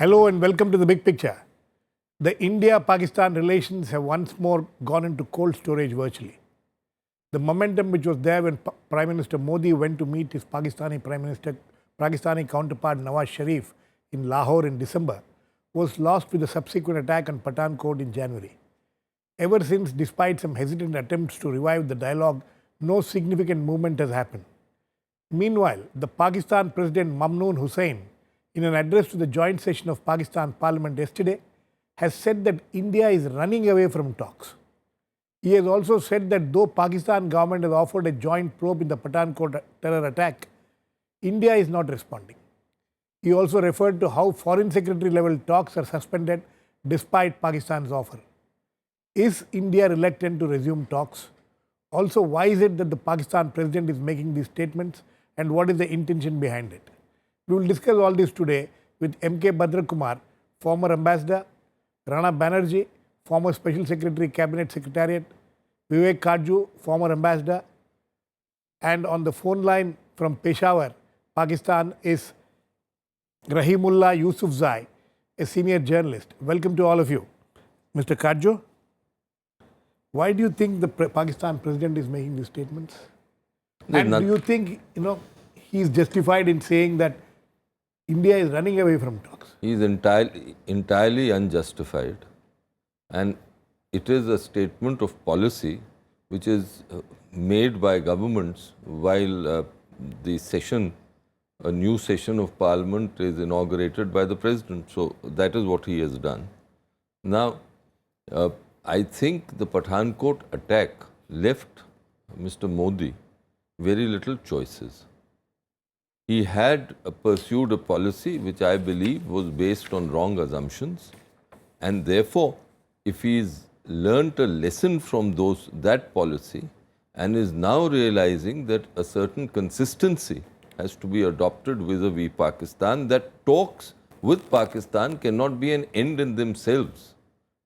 Hello and welcome to the big picture. The India-Pakistan relations have once more gone into cold storage virtually. The momentum which was there when Prime Minister Modi went to meet his Pakistani counterpart Nawaz Sharif in Lahore in December was lost with the subsequent attack on Pathankot in January. Ever since, despite some hesitant attempts to revive the dialogue, no significant movement has happened. Meanwhile, the Pakistan President Mamnoon Hussain, in an address to the joint session of Pakistan Parliament yesterday, has said that India is running away from talks. He has also said that though Pakistan government has offered a joint probe in the Pathankot terror attack, India is not responding. He also referred to how foreign secretary level talks are suspended despite Pakistan's offer. Is India reluctant to resume talks? Also, why is it that the Pakistan president is making these statements and what is the intention behind it? We will discuss all this today with M.K. Bhadrakumar, former ambassador, Rana Banerjee, former Special Secretary, Cabinet Secretariat, Vivek Kajju, former ambassador, and on the phone line from Peshawar, Pakistan is Rahimullah Yousafzai, a senior journalist. Welcome to all of you. Mr. Kajju, why do you think the Pakistan president is making these statements? And do you think, he is justified in saying that India is running away from talks? He is entirely unjustified. And it is a statement of policy which is made by governments while a new session of parliament is inaugurated by the president. So that is what he has done. Now, I think the Pathankot attack left Mr. Modi very little choices. He had pursued a policy which I believe was based on wrong assumptions, and therefore, if he's learnt a lesson from that policy and is now realizing that a certain consistency has to be adopted vis-a-vis Pakistan, that talks with Pakistan cannot be an end in themselves.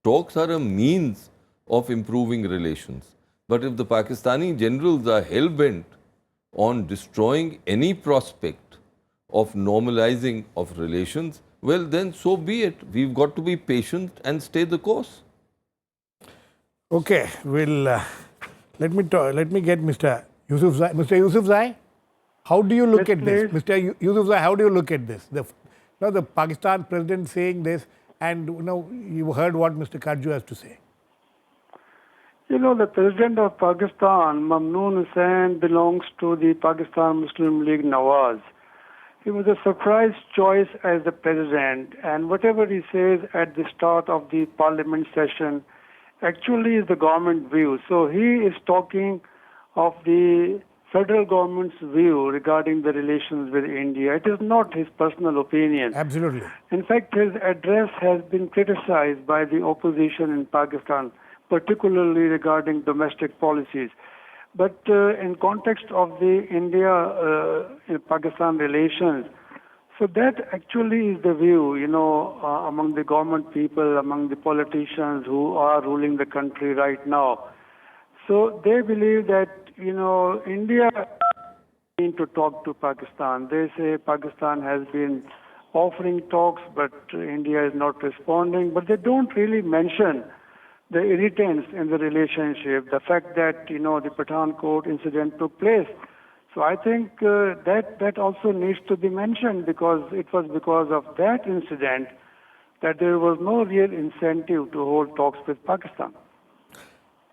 Talks are a means of improving relations. But if the Pakistani generals are hell-bent on destroying any prospect of normalizing of relations, well then so be it. We've got to be patient and stay the course. Okay, let me get Mr. Yousafzai. Mr. Yousafzai, how do you look at this? Mr. Yousafzai, how do you look at this? The Pakistan president saying this, and you heard what Mr. Kajju has to say. The president of Pakistan, Mamnoon Hussain, belongs to the Pakistan Muslim League Nawaz. He was a surprise choice as the president, and whatever he says at the start of the parliament session actually is the government view. So he is talking of the federal government's view regarding the relations with India. It is not his personal opinion. Absolutely. In fact, his address has been criticized by the opposition in Pakistan, particularly regarding domestic policies. But in context of the India-Pakistan relations, so that actually is the view, among the government people, among the politicians who are ruling the country right now. So they believe that, India need to talk to Pakistan. They say Pakistan has been offering talks, but India is not responding. But they don't really mention the irritants in the relationship, the fact that, the Pathankot incident took place. So I think that also needs to be mentioned, because it was because of that incident that there was no real incentive to hold talks with Pakistan.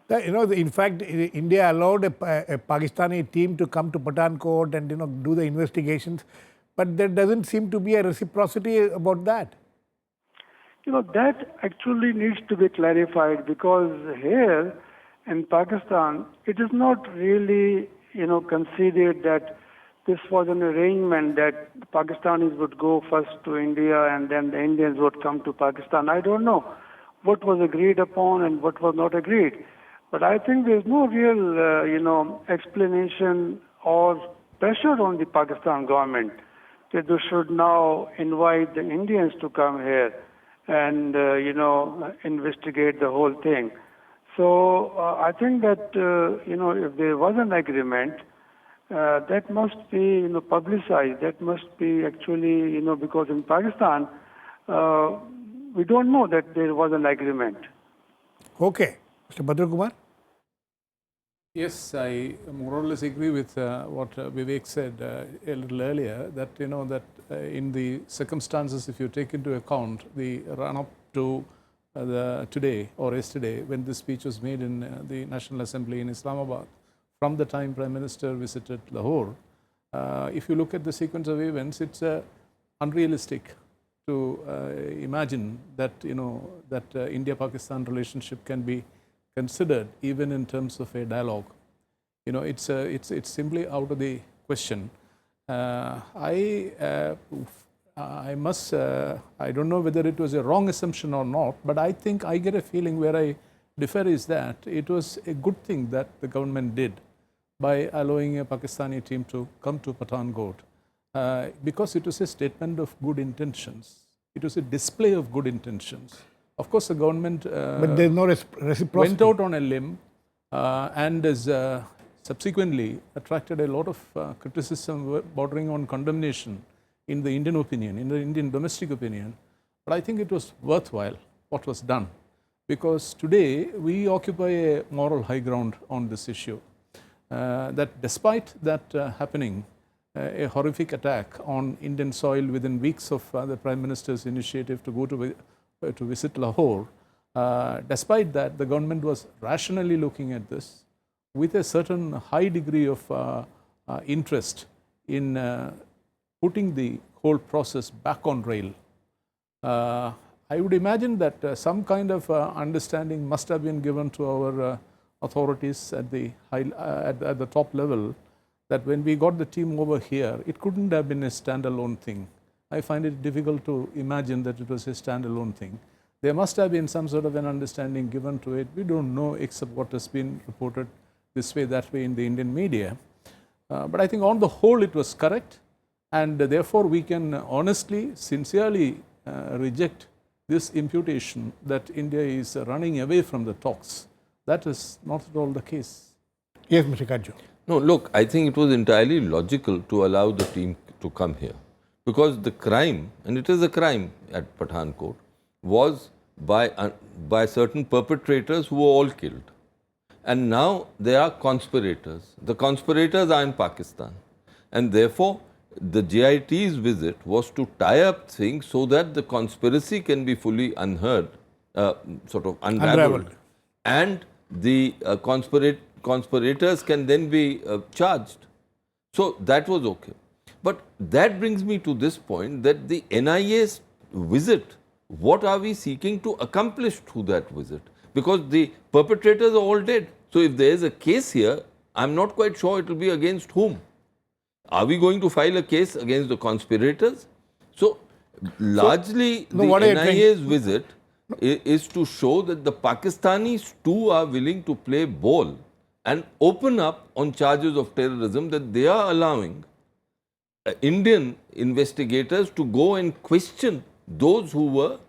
In fact, India allowed a Pakistani team to come to Pathankot and, do the investigations, but there doesn't seem to be a reciprocity about that. That actually needs to be clarified, because here in Pakistan, it is not really, considered that this was an arrangement that the Pakistanis would go first to India and then the Indians would come to Pakistan. I don't know what was agreed upon and what was not agreed. But I think there's no real, explanation or pressure on the Pakistan government that they should now invite the Indians to come here and, investigate the whole thing. So I think that, if there was an agreement, that must be, publicized. That must be actually, because in Pakistan, we don't know that there was an agreement. Okay. Mr. Badru Kumar? Yes, I more or less agree with what Vivek said a little earlier, that in the circumstances, if you take into account the run-up to today or yesterday, when this speech was made in the National Assembly in Islamabad, from the time Prime Minister visited Lahore, if you look at the sequence of events, it's unrealistic to imagine that India-Pakistan relationship can be considered even in terms of a dialogue. It's simply out of the question. I don't know whether it was a wrong assumption or not, but I think I get a feeling where I differ is that it was a good thing that the government did by allowing a Pakistani team to come to Pathankot, because it was a statement of good intentions. It was a display of good intentions. Of course, the government But there's no reciprocity. went out on a limb and has subsequently attracted a lot of criticism bordering on condemnation in the Indian opinion, in the Indian domestic opinion. But I think it was worthwhile what was done, because today we occupy a moral high ground on this issue. That despite that happening, a horrific attack on Indian soil within weeks of the Prime Minister's initiative to go to visit Lahore, despite that, the government was rationally looking at this with a certain high degree of interest in putting the whole process back on rail. I would imagine that some kind of understanding must have been given to our authorities at the top level, that when we got the team over here, it couldn't have been a standalone thing. I find it difficult to imagine that it was a standalone thing. There must have been some sort of an understanding given to it. We don't know except what has been reported this way, that way in the Indian media. But I think on the whole it was correct, and therefore we can honestly, sincerely reject this imputation that India is running away from the talks. That is not at all the case. Yes, Mr. Kajju. No, look, I think it was entirely logical to allow the team to come here, because the crime, and it is a crime at Pathankot, was by certain perpetrators who were all killed. And now there are conspirators. The conspirators are in Pakistan. And therefore, the JIT's visit was to tie up things so that the conspiracy can be fully unraveled. And the conspirators can then be charged. So that was okay. But that brings me to this point, that the NIA's visit, what are we seeking to accomplish through that visit? Because the perpetrators are all dead. So if there is a case here, I'm not quite sure it will be against whom. Are we going to file a case against the conspirators? So largely the NIA's visit is to show that the Pakistanis too are willing to play ball and open up on charges of terrorism, that they are allowing Indian investigators to go and question those who were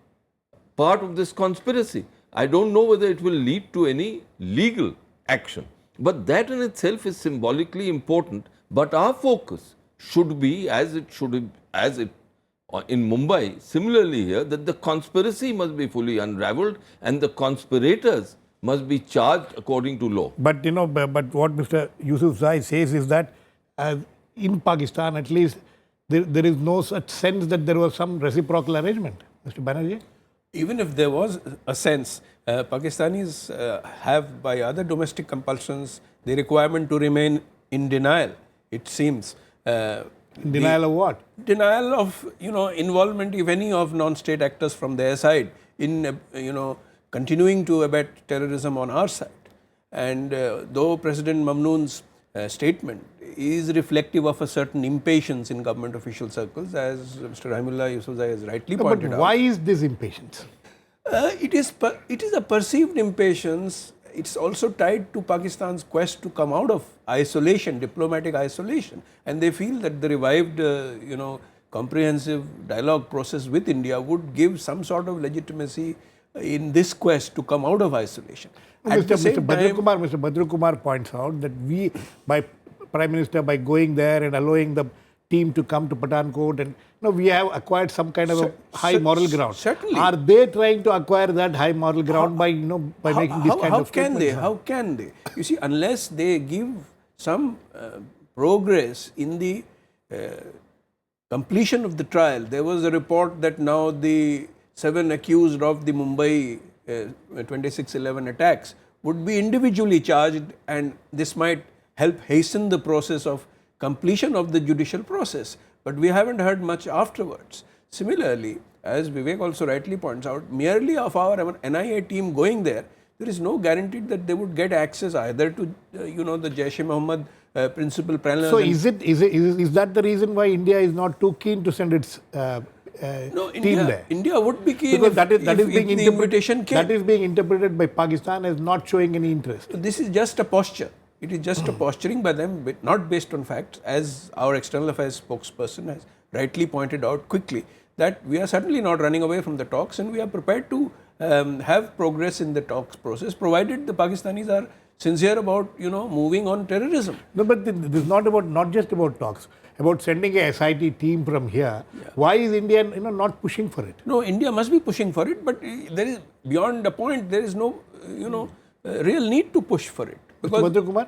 part of this conspiracy. I don't know whether it will lead to any legal action, but that in itself is symbolically important. But our focus should be, as it in Mumbai, similarly here, that the conspiracy must be fully unraveled and the conspirators must be charged according to law. But but what Mr. Yusuf Zai says is that in Pakistan, at least, there is no such sense that there was some reciprocal arrangement. Mr. Banerjee? Even if there was a sense, Pakistanis have, by other domestic compulsions, the requirement to remain in denial, it seems. Denial of what? Denial of, involvement, if any, of non-state actors from their side in, continuing to abet terrorism on our side. And though President Mamnoon's statement is reflective of a certain impatience in government official circles, as Mr. Rahimullah Yusufzai has rightly pointed But out. why is this impatience? It is a perceived impatience. It's also tied to Pakistan's quest to come out of isolation, diplomatic isolation, and they feel that the revived, comprehensive dialogue process with India would give some sort of legitimacy in this quest to come out of isolation. Mr. Badru Kumar points out that by Prime Minister, by going there and allowing the team to come to Pathankot and no, we have acquired some kind of a high moral ground. Certainly. Are they trying to acquire that high moral ground by making this kind how of can they? statements? How can they? You see, unless they give some progress in the completion of the trial. There was a report that now the 7 accused of the Mumbai 26/11 attacks would be individually charged, and this might help hasten the process of completion of the judicial process. But we haven't heard much afterwards. Similarly, as Vivek also rightly points out, merely of our NIA team going there is no guarantee that they would get access either to the Jaish-e-Mohammed principal planners. So is that the reason why India is not too keen to send its team there? India would be keen Because if the invitation came. That is being interpreted by Pakistan as not showing any interest. This is just a posture. It is just a posturing by them, not based on facts, as our external affairs spokesperson has rightly pointed out quickly, that we are certainly not running away from the talks, and we are prepared to have progress in the talks process, provided the Pakistanis are sincere about moving on terrorism. No, but this is not just about talks, about sending a SIT team from here. Yeah. Why is India not pushing for it? No, India must be pushing for it, but there is, beyond a point, there is no real need to push for it. Because Mr. Kumar,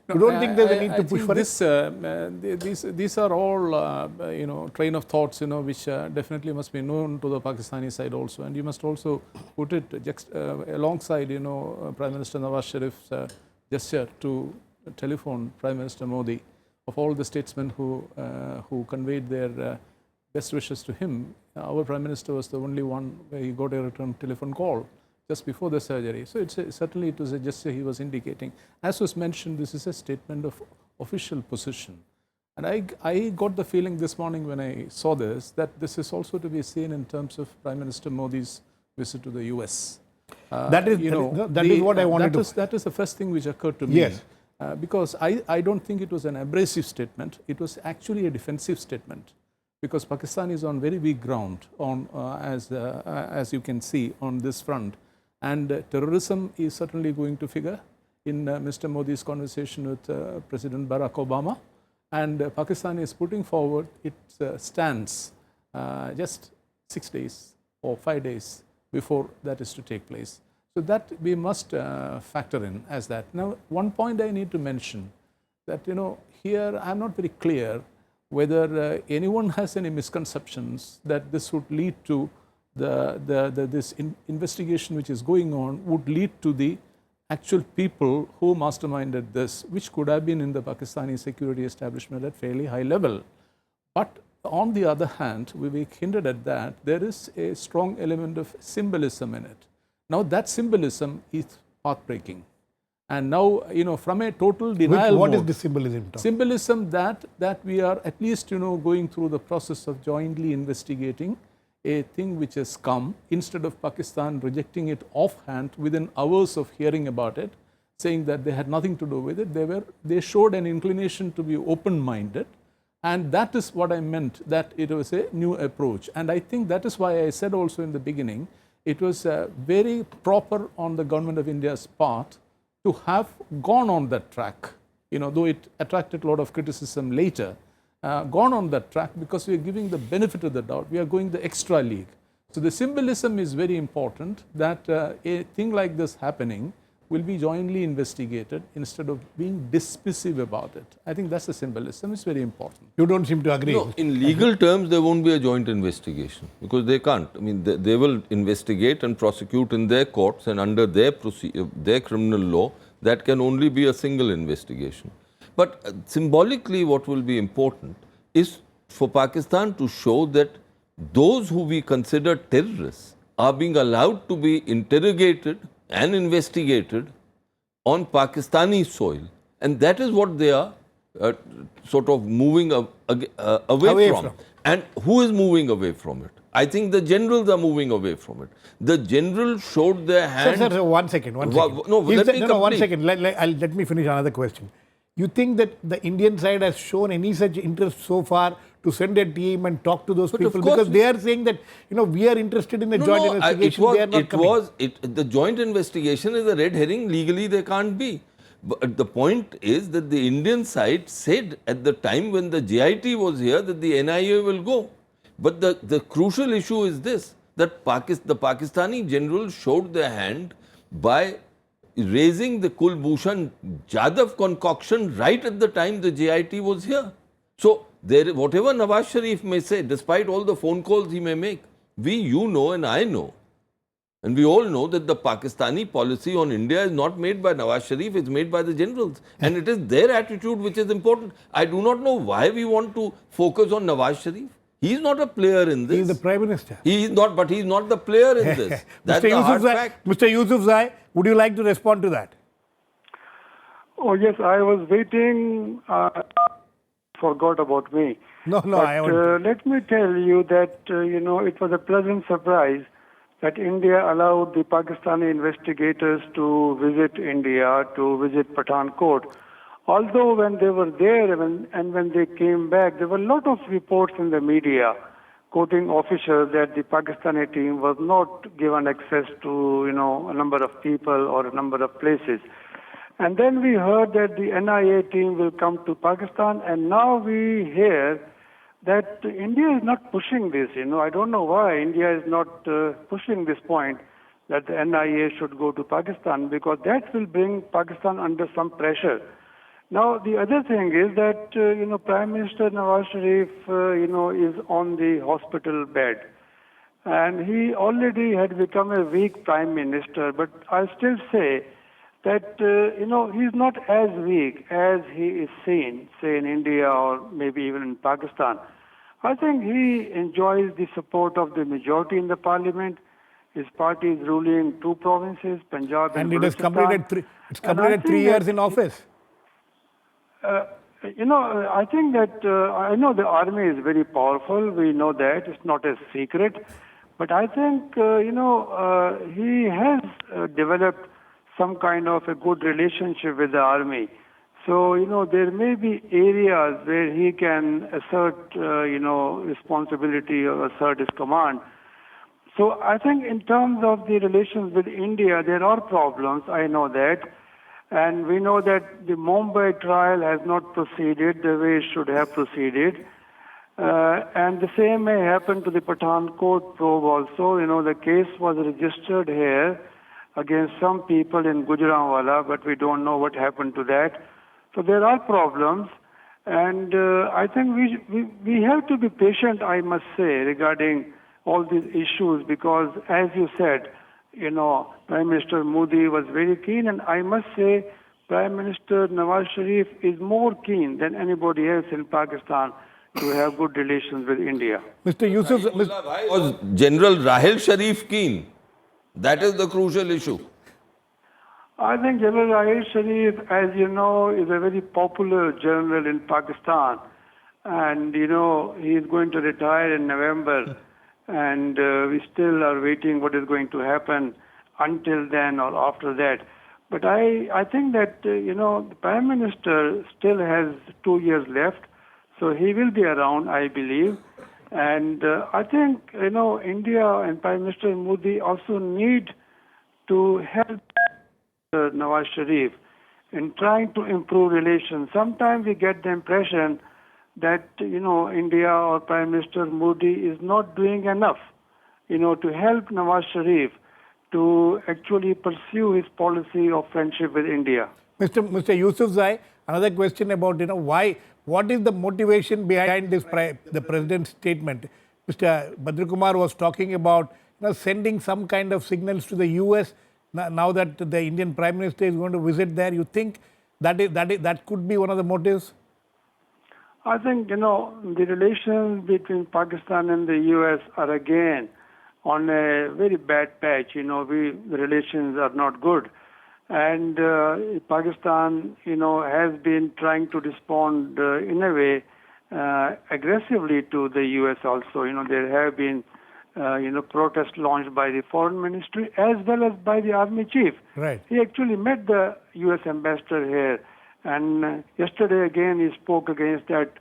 you don't think there's a need to push for it? These are all train of thoughts which definitely must be known to the Pakistani side also, and you must also put it alongside Prime Minister Nawaz Sharif's gesture to telephone Prime Minister Modi. Of all the statesmen who conveyed their best wishes to him, our Prime Minister was the only one where he got a return telephone call just before the surgery. So certainly it was a gesture he was indicating. As was mentioned, this is a statement of official position. And I got the feeling this morning when I saw this, that this is also to be seen in terms of Prime Minister Modi's visit to the US. That is what I wanted to... That is the first thing which occurred to me. Yes. Because I don't think it was an abrasive statement. It was actually a defensive statement. Because Pakistan is on very weak ground, as you can see on this front. And terrorism is certainly going to figure in Mr. Modi's conversation with President Barack Obama. And Pakistan is putting forward its stance just 6 days or 5 days before that is to take place. So that we must factor in as that. Now, one point I need to mention that, here I'm not very clear whether anyone has any misconceptions that this would lead to this investigation which is going on would lead to the actual people who masterminded this, which could have been in the Pakistani security establishment at fairly high level. But on the other hand, Vivek hinted at that, there is a strong element of symbolism in it. Now that symbolism is path-breaking. And now, from a total denial What mode, is the symbolism? Symbolism that we are at least, going through the process of jointly investigating a thing which has come, instead of Pakistan rejecting it offhand within hours of hearing about it, saying that they had nothing to do with it. They showed an inclination to be open-minded, and that is what I meant, that it was a new approach. And I think that is why I said also in the beginning, it was very proper on the government of India's part to have gone on that track, though it attracted a lot of criticism later. Gone on that track because we are giving the benefit of the doubt. We are going the extra league. So the symbolism is very important, that a thing like this happening will be jointly investigated instead of being dismissive about it. I think that's the symbolism. It's very important. You don't seem to agree. No, in legal terms, there won't be a joint investigation because they can't. I mean, they will investigate and prosecute in their courts and under their criminal law. That can only be a single investigation. But symbolically, what will be important is for Pakistan to show that those who we consider terrorists are being allowed to be interrogated and investigated on Pakistani soil. And that is what they are sort of moving away from. And who is moving away from it? I think the generals are moving away from it. The generals showed their hand. Sir, one second. No, one second. Let me finish another question. You think that the Indian side has shown any such interest so far to send a team and talk to those people? Because they are saying that, we are interested in a joint investigation. They are not coming. The joint investigation is a red herring. Legally, they can't be. But the point is that the Indian side said at the time when the JIT was here that the NIA will go. But the crucial issue is this, that the Pakistani generals showed their hand by raising the Kulbhushan Jadhav concoction right at the time the JIT was here. So, whatever Nawaz Sharif may say, despite all the phone calls he may make, you know and I know, and we all know that the Pakistani policy on India is not made by Nawaz Sharif, it's made by the generals. And it is their attitude which is important. I do not know why we want to focus on Nawaz Sharif. He is not a player in this. He is the Prime Minister. He is not, but he is not the player in this. That's Mr. the hard Yusufzai, fact. Mr. Yusufzai, would you like to respond to that? Oh, yes, I was waiting. Forgot about me. No, But, I want. let me tell you that, it was a pleasant surprise that India allowed the Pakistani investigators to visit India, to visit Pathankot. Although when they were there and when they came back, there were a lot of reports in the media quoting officials that the Pakistani team was not given access to, a number of people or a number of places. And then we heard that the NIA team will come to Pakistan, and now we hear that India is not pushing this. I don't know why India is not pushing this point that the NIA should go to Pakistan, because that will bring Pakistan under some pressure. Now, the other thing is that, Prime Minister Nawaz Sharif, is on the hospital bed. And he already had become a weak Prime Minister, but I still say that, he's not as weak as he is seen, say in India or maybe even in Pakistan. I think he enjoys the support of the majority in the parliament. His party is ruling 2 provinces, Punjab and And it has Balochistan. completed 3 years in office. I think that, I know the army is very powerful. We know that. It's not a secret. But I think, he has developed some kind of a good relationship with the army. So, there may be areas where he can assert, responsibility or assert his command. So I think in terms of the relations with India, there are problems. I know that. And we know that the Mumbai trial has not proceeded the way it should have proceeded. And the same may happen to the Pathankot probe also. The case was registered here against some people in Gujranwala, but we don't know what happened to that. So there are problems. And I think we have to be patient, I must say, regarding all these issues, because as you said, Prime Minister Modi was very keen, and I must say Prime Minister Nawaz Sharif is more keen than anybody else in Pakistan to have good relations with India. Mr. Yusuf, Why was General Rahil Sharif keen? That is the crucial issue. I think General Rahil Sharif, as you know, is a very popular general in Pakistan. And, he is going to retire in November. And we still are waiting what is going to happen until then or after that. But I think that, the Prime Minister still has 2 years left. So he will be around, I believe. And I think, India and Prime Minister Modi also need to help Nawaz Sharif in trying to improve relations. Sometimes we get the impression that, India or Prime Minister Modi is not doing enough, to help Nawaz Sharif to actually pursue his policy of friendship with India. Mr. Yusufzai, another question about, what is the motivation behind this, the President's statement? Mr. Badrikumar was talking about, sending some kind of signals to the US now that the Indian Prime Minister is going to visit there. You think that could be one of the motives? I think, the relations between Pakistan and the U.S. are again on a very bad patch. The relations are not good. And Pakistan, has been trying to respond in a way aggressively to the U.S. also. There have been, protests launched by the Foreign Ministry as well as by the Army Chief. Right. He actually met the U.S. ambassador here. And yesterday again he spoke against that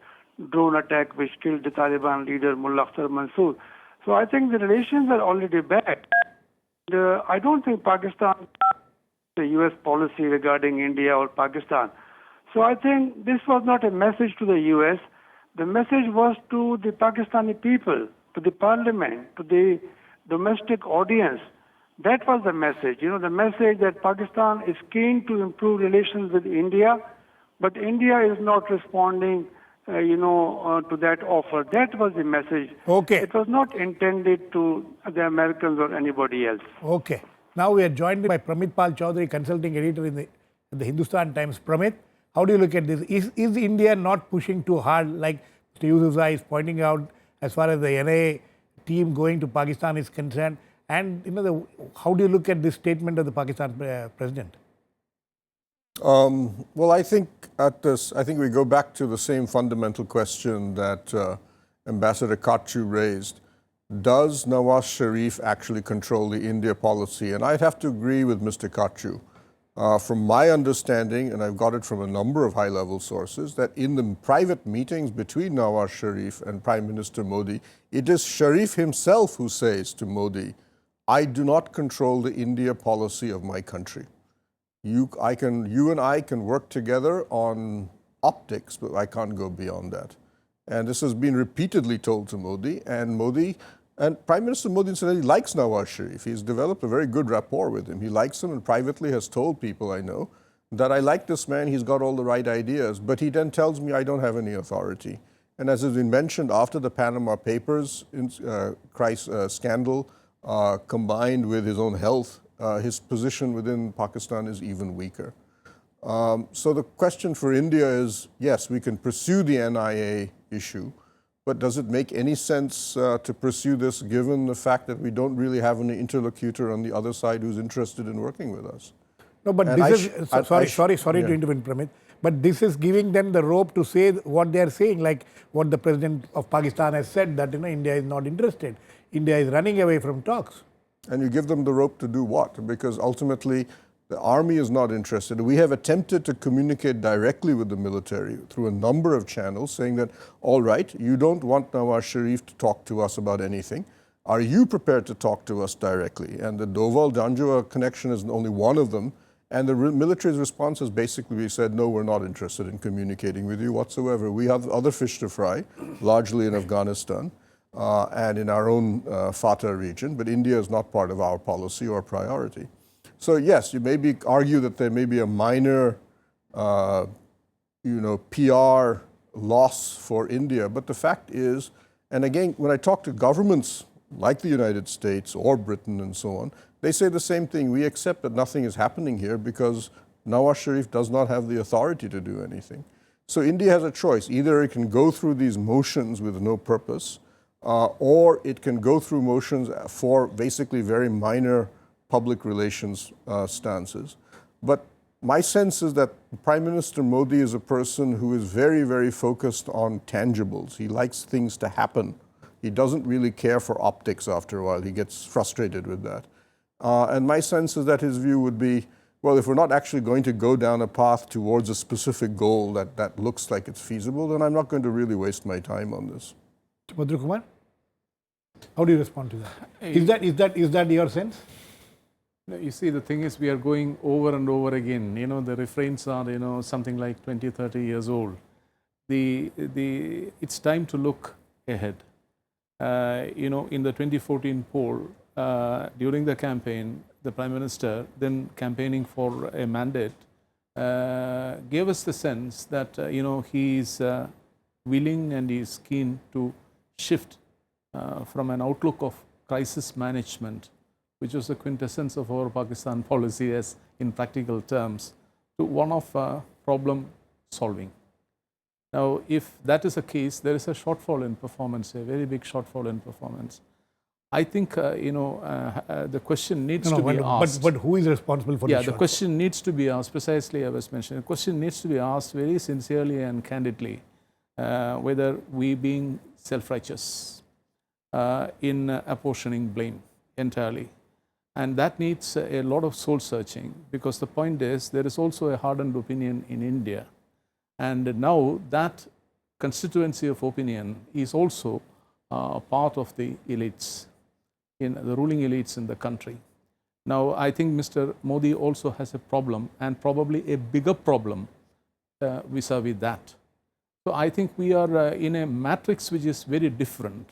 drone attack which killed the Taliban leader Mullah Akhtar Mansoor. So I think the relations are already bad. And, I don't think Pakistan, the the U.S. policy regarding India or Pakistan. So I think this was not a message to the U.S. The message was to the Pakistani people, to the parliament, to the domestic audience. That was the message. The message that Pakistan is keen to improve relations with India, but India is not responding, to that offer. That was the message. Okay. It was not intended to the Americans or anybody else. Okay. Now we are joined by Pramit Pal Chaudhary, consulting editor in the Hindustan Times. Pramit, how do you look at this? Is India not pushing too hard, like Mr. Yousafzai is pointing out, as far as the NIA team going to Pakistan is concerned? And how do you look at this statement of the Pakistan president? Well, I think we go back to the same fundamental question that Ambassador Kachu raised. Does Nawaz Sharif actually control the India policy? And I'd have to agree with Mr. Kachu. From my understanding, and I've got it from a number of high-level sources, that in the private meetings between Nawaz Sharif and Prime Minister Modi, it is Sharif himself who says to Modi, I do not control the India policy of my country. You and I can work together on optics, but I can't go beyond that. And this has been repeatedly told to Modi, and Prime Minister Modi incidentally likes Nawaz Sharif. He's developed a very good rapport with him. He likes him and privately has told people I know that I like this man, he's got all the right ideas, but he then tells me I don't have any authority. And as has been mentioned, after the Panama Papers scandal, combined with his own health, his position within Pakistan is even weaker. So the question for India is, yes, we can pursue the NIA issue, but does it make any sense to pursue this given the fact that we don't really have any interlocutor on the other side who's interested in working with us? No, but And sorry to intervene, Pramit. But this is giving them the rope to say what they are saying, like what the president of Pakistan has said, that India is not interested. India is running away from talks. And you give them the rope to do what? Because ultimately, the army is not interested. We have attempted to communicate directly with the military through a number of channels, saying that, all right, you don't want Nawaz Sharif to talk to us about anything. Are you prepared to talk to us directly? And the Doval-Janjua connection is only one of them. And the military's response has basically said, no, we're not interested in communicating with you whatsoever. We have other fish to fry, largely in Afghanistan and in our own FATA region, but India is not part of our policy or priority. So yes, you may argue that there may be a minor, PR loss for India, but the fact is, and again, when I talk to governments like the United States or Britain and so on, they say the same thing. We accept that nothing is happening here because Nawaz Sharif does not have the authority to do anything. So India has a choice. Either it can go through these motions with no purpose, or it can go through motions for basically very minor public relations stances. But my sense is that Prime Minister Modi is a person who is very, very focused on tangibles. He likes things to happen. He doesn't really care for optics after a while. He gets frustrated with that. And my sense is that his view would be, well, if we're not actually going to go down a path towards a specific goal that looks like it's feasible, then I'm not going to really waste my time on this. Madhur Kumar, how do you respond to that? Is that your sense? You see, the thing is, we are going over and over again. The refrains are, something like 20, 30 years old. It's time to look ahead. In the 2014 poll, during the campaign, the Prime Minister, then campaigning for a mandate, gave us the sense that, he is willing and he is keen to shift from an outlook of crisis management, which was the quintessence of our Pakistan policy as in practical terms, to one of problem solving. Now, if that is the case, there is a shortfall in performance, a very big shortfall in performance. I think, the question needs to be asked. But who is responsible for this? The question needs to be asked, precisely I was mentioning. The question needs to be asked very sincerely and candidly, whether we being self-righteous in apportioning blame entirely. And that needs a lot of soul searching, because the point is, there is also a hardened opinion in India. And now that constituency of opinion is also part of the elites, in the ruling elites in the country. Now, I think Mr. Modi also has a problem, and probably a bigger problem vis-a-vis that. So I think we are in a matrix which is very different.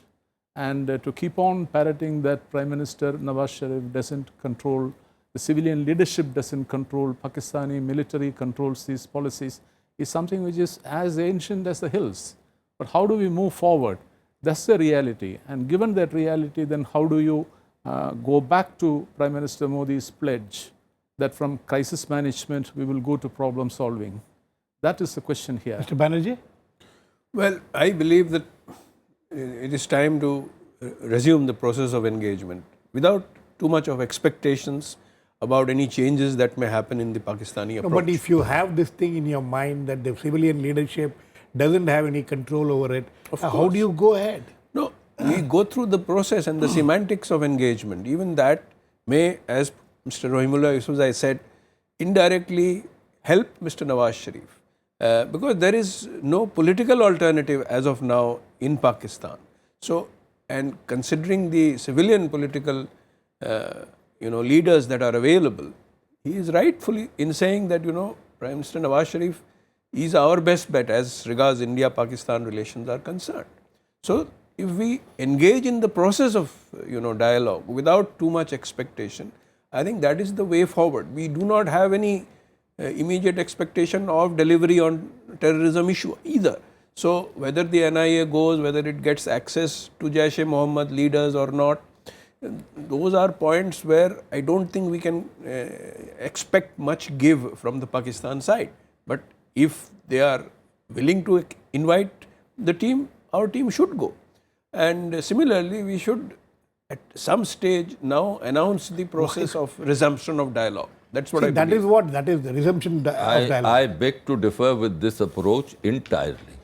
And to keep on parroting that Prime Minister Nawaz Sharif doesn't control, the civilian leadership doesn't control, Pakistani military controls these policies, is something which is as ancient as the hills. But how do we move forward? That's the reality. And given that reality, then how do you go back to Prime Minister Modi's pledge that from crisis management we will go to problem solving? That is the question here. Mr. Banerjee? Well, I believe that it is time to resume the process of engagement without too much of expectations about any changes that may happen in the Pakistani approach. No, but if you have this thing in your mind that the civilian leadership doesn't have any control over it, how do you go ahead? No, we go through the process and the semantics of engagement. Even that may, as Mr. Rahimullah Yusufzai said, indirectly help Mr. Nawaz Sharif. Because there is no political alternative as of now in Pakistan. So, and considering the civilian political leaders that are available, he is rightfully in saying that, Prime Minister Nawaz Sharif is our best bet as regards India-Pakistan relations are concerned. So, if we engage in the process of, dialogue without too much expectation, I think that is the way forward. We do not have any immediate expectation of delivery on terrorism issue either. So, whether the NIA goes, whether it gets access to Jaish-e-Mohammed leaders or not, those are points where I don't think we can expect much give from the Pakistan side. But if they are willing to invite the team, our team should go. And similarly, we should at some stage now announce the process of resumption of dialogue. That's what I believe. That is the resumption of dialogue. I beg to differ with this approach entirely.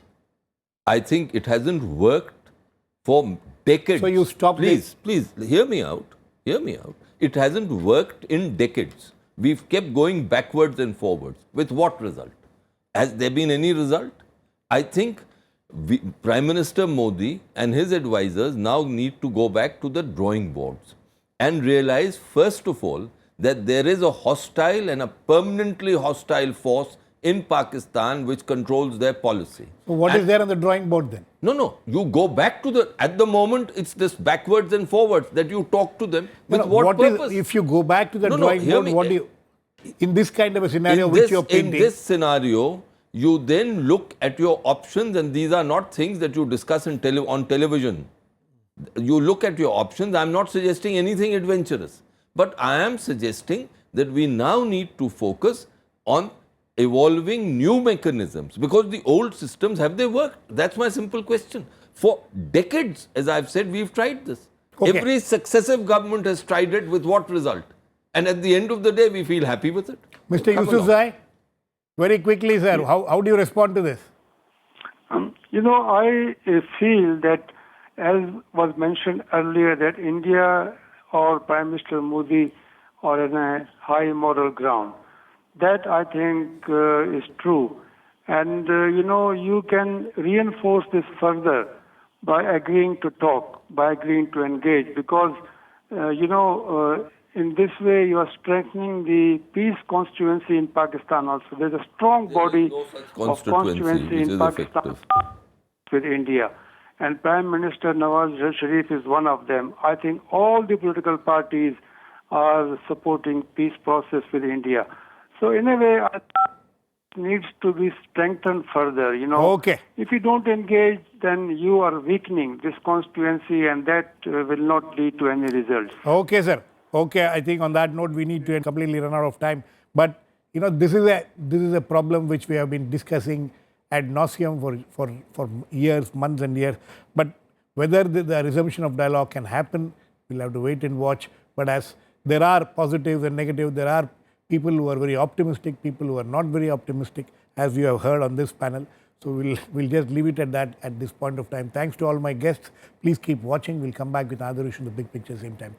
I think it hasn't worked for decades. So you stop Please hear me out. Hear me out. It hasn't worked in decades. We've kept going backwards and forwards. With what result? Has there been any result? I think Prime Minister Modi and his advisors now need to go back to the drawing boards and realize, first of all, that there is a hostile and a permanently hostile force in Pakistan which controls their policy. So what is there on the drawing board then? No. You go back to at the moment, it's this backwards and forwards that you talk to them. With what purpose? If you go back to the drawing board, what do you, in this kind of a scenario which you're painting? In this scenario, you then look at your options, and these are not things that you discuss on television. You look at your options. I'm not suggesting anything adventurous. But I am suggesting that we now need to focus on evolving new mechanisms, because the old systems, have they worked? That's my simple question. For decades, as I've said, we've tried this. Okay. Every successive government has tried it, with what result? And at the end of the day, we feel happy with it. Mr. Yusufzai, very quickly, sir, how do you respond to this? I feel that, as was mentioned earlier, that India or Prime Minister Modi are on a high moral ground. That, I think, is true. And, you can reinforce this further by agreeing to talk, by agreeing to engage, because, in this way you are strengthening the peace constituency in Pakistan also. There's a strong body of constituency in Pakistan with India. And Prime Minister Nawaz Sharif is one of them. I think all the political parties are supporting peace process with India. So in a way, I think it needs to be strengthened further. Okay. If you don't engage, then you are weakening this constituency, and that will not lead to any results. Okay, sir. Okay, I think on that note, we need to completely run out of time. But, this is a problem which we have been discussing ad nauseum for years, months and years. But whether the resumption of dialogue can happen, we'll have to wait and watch. But as there are positives and negatives, there are people who are very optimistic, people who are not very optimistic, as you have heard on this panel. So we'll just leave it at that at this point of time. Thanks to all my guests. Please keep watching. We'll come back with another issue in the big picture same time.